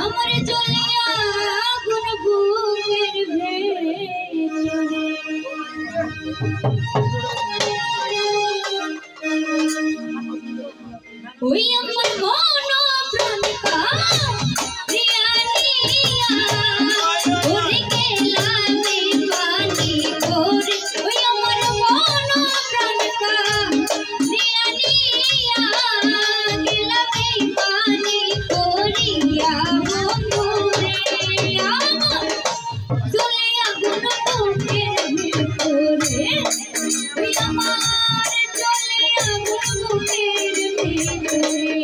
আমার জ্বলিয়া আগুন বুকের ভেতরে ওই আমার মন প্রাণ কাঁদিয়া ওরে গেলামে পানি করে ওই আমার মন প্রাণ কাঁদিয়া গেলামে পানি করিয়া বন্ধুরে আমার জ্বলে আগুন বুকের ভেতরে ওই আমার জ্বলে আগুন বুকের ভেতরে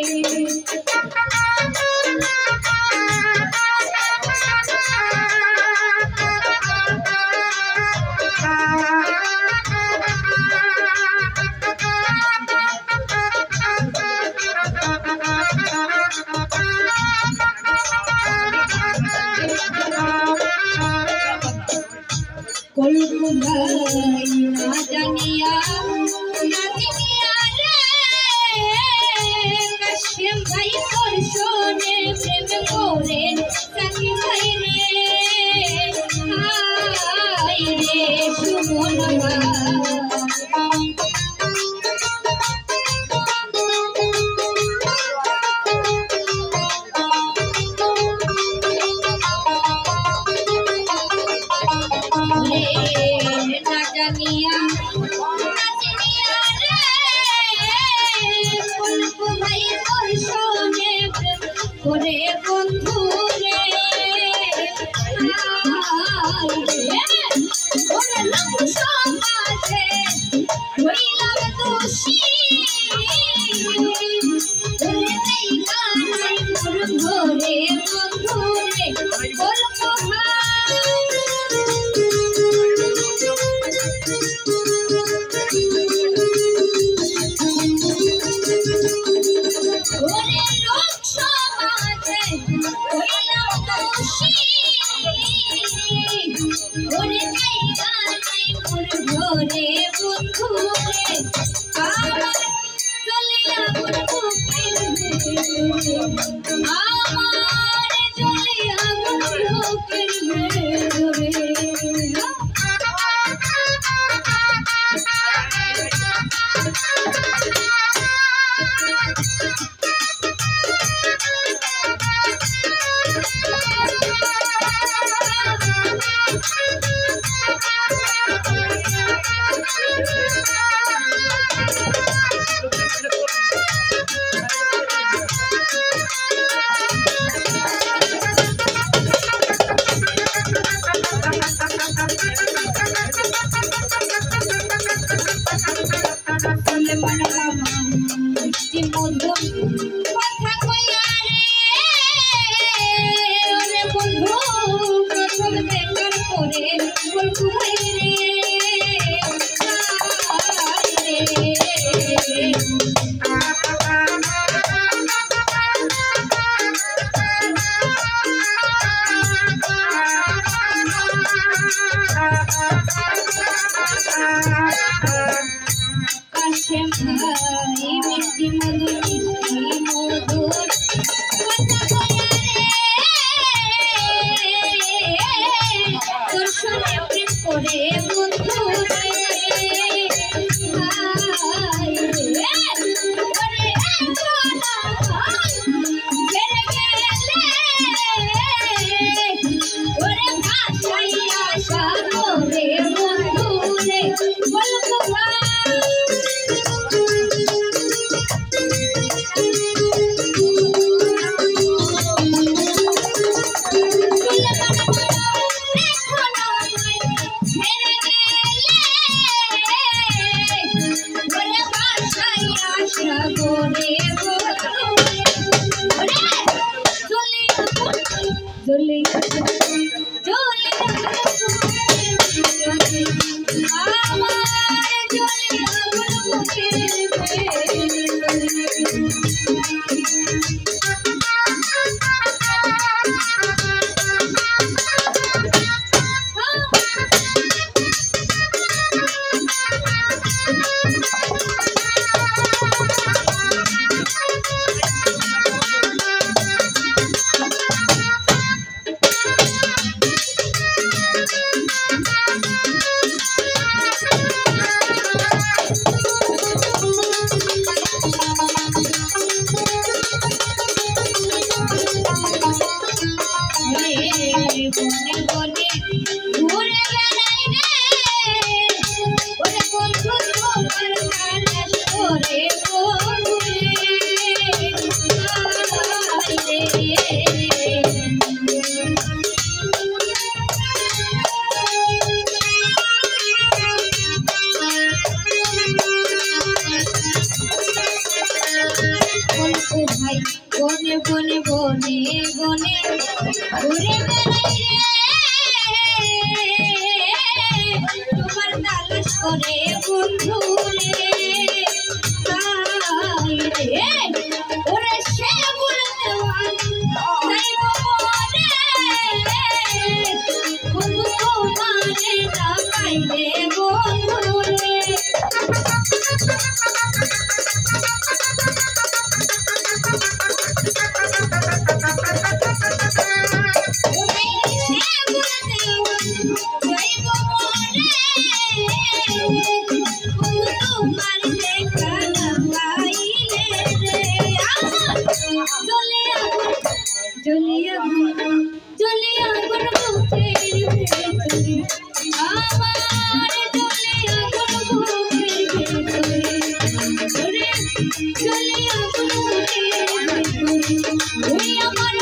কলকু ভাই না জানিয়া রে কাশেম ভাই তোর শোনে প্রেম করে সাকি ভাই রে হাই রে সুমন না জানিয়া রে কলকু ভাই তোর শোনে প্রেম করে বন্ধু রে ওরে লোক সমাজে হইলাম দোষী ওরে নেই কানাই মোর ঘরে বন্ধু রে কলকু ওরে লোক সমাজে হইলাম দোষী ওরে জায়গা নাই মোর ঘরে বন্ধু রে আমার চলে আগুন বুকের ভেতরে আমার চলে আগুন বুকের ভেতরে কথা কইয়া রে ওরে বন্ধু প্রথম দেখার পরে কলকু ভাই রে কাশেম ভাই মিষ্টি মধু বনে বনে বনে বনে ঘুরে বেড়াই রে তোমার তালাশ করে বন্ধু রে তাই রে ওরে সে বলতে তাই বলে বন্ধু তোমারে না পাইলে বন্ধু রে জলিয়া জলিয়া বুকের ভেতরে আমার জলিয়া বুকের ভেতরে জলিয়া বুকের ভেতরে ওই আমার